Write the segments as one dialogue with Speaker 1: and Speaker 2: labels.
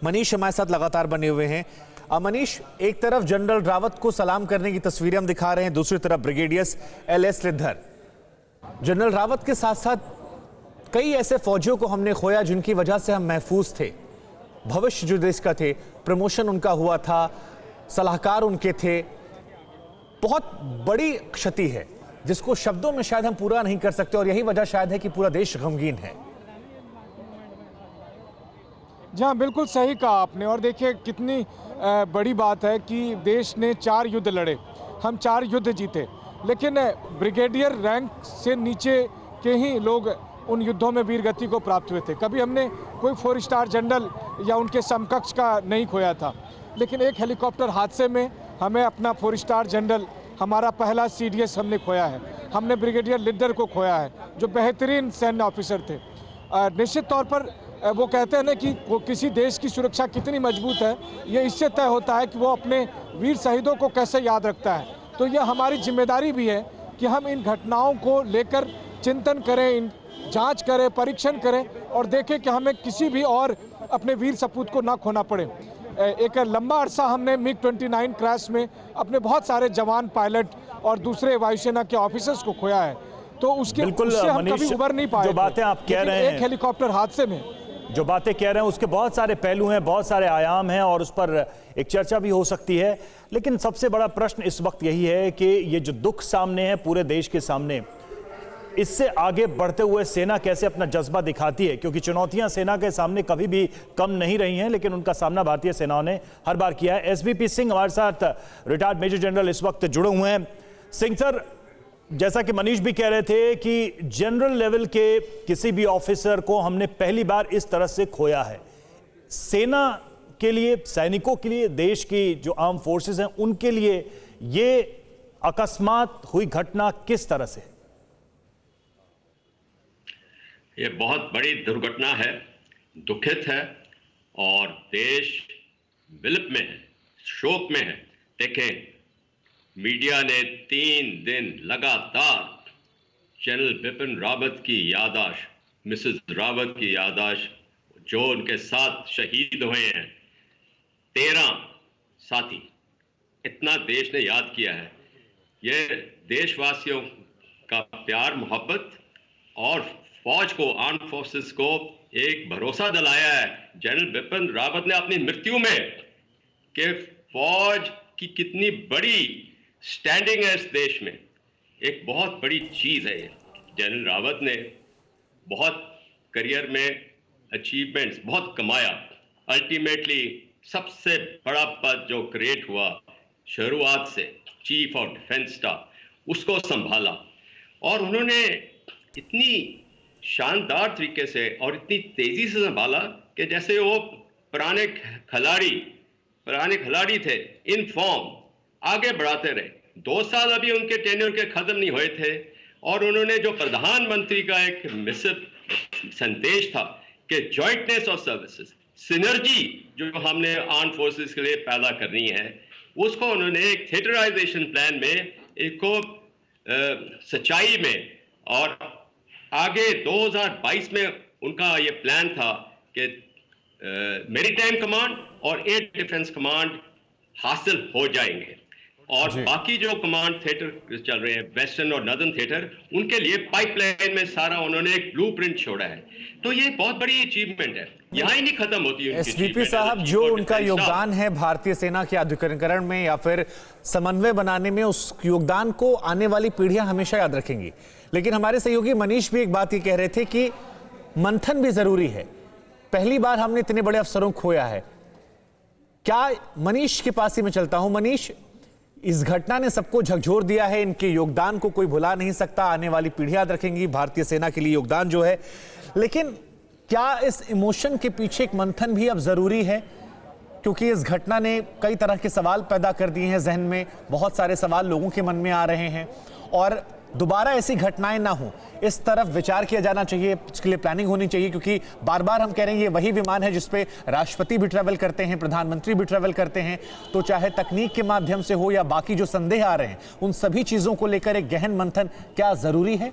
Speaker 1: मनीष हमारे साथ लगातार बने हुए हैं। मनीष, एक तरफ जनरल रावत को सलाम करने की तस्वीरें हम दिखा रहे हैं, दूसरी तरफ brigadier L S. Sridhar. General Rawat के साथ साथ कई ऐसे फौजियों को हमने खोया जिनकी वजह से हम महफूज थे, भविष्य जो देश का थे, प्रमोशन उनका हुआ था, सलाहकार उनके थे। बहुत बड़ी क्षति है जिसको शब्दों में शायद हम पूरा नहीं कर सकते, और यही वजह शायद है कि पूरा देश गमगीन है।
Speaker 2: जी हाँ, बिल्कुल सही कहा आपने। और देखिए कितनी बड़ी बात है कि देश ने 4 युद्ध लड़े, हम 4 युद्ध जीते, लेकिन ब्रिगेडियर रैंक से नीचे के ही लोग उन युद्धों में वीरगति को प्राप्त हुए थे। कभी हमने कोई 4 स्टार जनरल या उनके समकक्ष का नहीं खोया था, लेकिन एक हेलीकॉप्टर हादसे में हमें अपना 4 स्टार जनरल, हमारा पहला CDS हमने खोया है। हमने ब्रिगेडियर लिद्दर को खोया है जो बेहतरीन सैन्य ऑफिसर थे। निश्चित तौर पर वो कहते हैं ना कि किसी देश की सुरक्षा कितनी मजबूत है, ये इससे तय होता है कि वो अपने वीर शहीदों को कैसे याद रखता है। तो यह हमारी जिम्मेदारी भी है कि हम इन घटनाओं को लेकर चिंतन करें, इन जांच करें, परीक्षण करें और देखें कि हमें किसी भी और अपने वीर सपूत को ना खोना पड़े। एक लंबा अरसा हमने MiG-29 क्रैश में अपने बहुत सारे जवान, पायलट और दूसरे वायुसेना के ऑफिसर्स को खोया है, तो उससे हम कभी उबर नहीं पाए।
Speaker 1: जो बातें आप कह रहे हैं,
Speaker 2: एक हेलीकॉप्टर हादसे में
Speaker 1: जो बातें कह रहे हैं उसके बहुत सारे पहलू हैं, बहुत सारे आयाम हैं और उस पर एक चर्चा भी हो सकती है। लेकिन सबसे बड़ा प्रश्न इस वक्त यही है कि ये जो दुख सामने है पूरे देश के सामने, इससे आगे बढ़ते हुए सेना कैसे अपना जज्बा दिखाती है, क्योंकि चुनौतियां सेना के सामने कभी भी कम नहीं रही हैं, लेकिन उनका सामना भारतीय सेनाओं ने हर बार किया है। SVP सिंह हमारे साथ, रिटायर्ड मेजर जनरल, इस वक्त जुड़े हुए हैं। सिंह सर, जैसा कि मनीष भी कह रहे थे कि जनरल लेवल के किसी भी ऑफिसर को हमने पहली बार इस तरह से खोया है। सेना के लिए, सैनिकों के लिए, देश की जो आर्म फोर्सेस हैं उनके लिए ये अकस्मात हुई घटना किस तरह से?
Speaker 3: ये बहुत बड़ी दुर्घटना है, दुखित है और देश विलप में है, शोक में है। देखें, मीडिया ने 3 दिन लगातार जनरल बिपिन रावत की याददाश्त, मिसेस रावत की याददाश्त, जो उनके साथ शहीद हुए हैं 13 साथी, इतना देश ने याद किया है। ये देशवासियों का प्यार, मोहब्बत और फौज को, आर्म फोर्सेस को एक भरोसा दिलाया है जनरल बिपिन रावत ने अपनी मृत्यु में कि फौज की कितनी बड़ी स्टैंडिंग है इस देश में। एक बहुत बड़ी चीज है ये। जनरल रावत ने बहुत करियर में अचीवमेंट्स बहुत कमाया। अल्टीमेटली सबसे बड़ा पद जो क्रिएट हुआ शुरुआत से, चीफ ऑफ डिफेंस स्टाफ, उसको संभाला और उन्होंने इतनी शानदार तरीके से और इतनी तेजी से संभाला कि जैसे वो पुराने खिलाड़ी थे, इन फॉर्म आगे बढ़ाते रहे। 2 साल अभी उनके टेन्योर के खत्म नहीं हुए थे और उन्होंने जो प्रधानमंत्री का एक मिशन संदेश था कि जॉइंटनेस ऑफ सर्विसेज, सिनर्जी जो हमने आर्म फोर्सेस के लिए पैदा करनी है, उसको उन्होंने एक थिएटराइजेशन प्लान में, एक को सच्चाई में, और आगे 2022 में उनका ये प्लान था कि मैरीटाइम कमांड और एयर डिफेंस कमांड हासिल हो जाएंगे और बाकी जो कमांड थिएटर चल रहे हैं, वेस्टर्न और नॉर्दर्न थिएटर, उनके लिए पाइपलाइन में सारा उन्होंने एक ब्लूप्रिंट छोड़ा है। तो ये बहुत बड़ी अचीवमेंट है, यहाँ ही नहीं खत्म होती है।
Speaker 1: SVP साहब, जो उनका योगदान है भारतीय सेना के आधुनिकीकरण में या फिर समन्वय बनाने में, उस योगदान को आने वाली पीढ़ियां हमेशा याद रखेंगी। लेकिन हमारे सहयोगी मनीष भी एक बात ये कह रहे थे कि मंथन भी जरूरी है। पहली बार हमने इतने बड़े अफसरों को खोया है। क्या, मनीष के पास ही मैं चलता हूं। मनीष, इस घटना ने सबको झकझोर दिया है, इनके योगदान को कोई भुला नहीं सकता, आने वाली पीढ़ियां याद रखेंगी भारतीय सेना के लिए योगदान जो है। लेकिन क्या इस इमोशन के पीछे एक मंथन भी अब जरूरी है? क्योंकि इस घटना ने कई तरह के सवाल पैदा कर दिए हैं, जहन में बहुत सारे सवाल लोगों के मन में आ रहे हैं और दोबारा ऐसी घटनाएं ना हो, इस तरफ विचार किया जाना चाहिए, इसके लिए प्लानिंग होनी चाहिए। क्योंकि बार बार हम कह रहे हैं ये वही विमान है जिसपे राष्ट्रपति भी ट्रैवल करते हैं, प्रधानमंत्री भी ट्रैवल करते हैं। तो चाहे तकनीक के माध्यम से हो या बाकी जो संदेह आ रहे हैं, उन सभी चीजों को लेकर एक गहन मंथन क्या जरूरी है?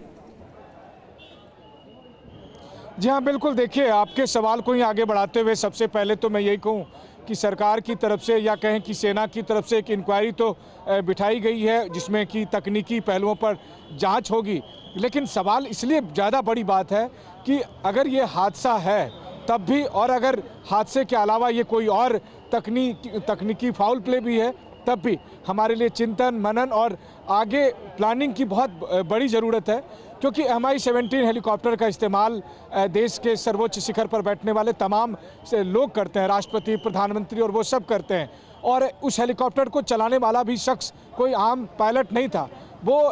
Speaker 2: जी हाँ, बिल्कुल। देखिए, आपके सवाल को ही आगे बढ़ाते हुए सबसे पहले तो मैं यही कहूँ कि सरकार की तरफ से या कहें कि सेना की तरफ से एक इंक्वायरी तो बिठाई गई है, जिसमें कि तकनीकी पहलुओं पर जांच होगी। लेकिन सवाल इसलिए ज़्यादा बड़ी बात है कि अगर ये हादसा है तब भी, और अगर हादसे के अलावा ये कोई और तकनीकी फाउल प्ले भी है, तब भी हमारे लिए चिंतन, मनन और आगे प्लानिंग की बहुत बड़ी ज़रूरत है। क्योंकि Mi-17 हेलीकॉप्टर का इस्तेमाल देश के सर्वोच्च शिखर पर बैठने वाले तमाम से लोग करते हैं, राष्ट्रपति, प्रधानमंत्री, और वो सब करते हैं। और उस हेलीकॉप्टर को चलाने वाला भी शख्स कोई आम पायलट नहीं था, वो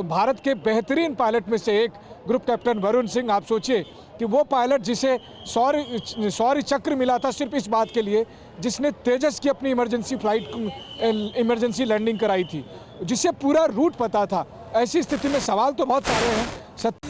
Speaker 2: भारत के बेहतरीन पायलट में से एक ग्रुप कैप्टन वरुण सिंह। आप सोचिए कि वो पायलट जिसे शौर्य चक्र मिला था सिर्फ इस बात के लिए, जिसने तेजस की अपनी इमरजेंसी फ्लाइट, इमरजेंसी लैंडिंग कराई थी, जिसे पूरा रूट पता था। ऐसी स्थिति में सवाल तो बहुत सारे हैं।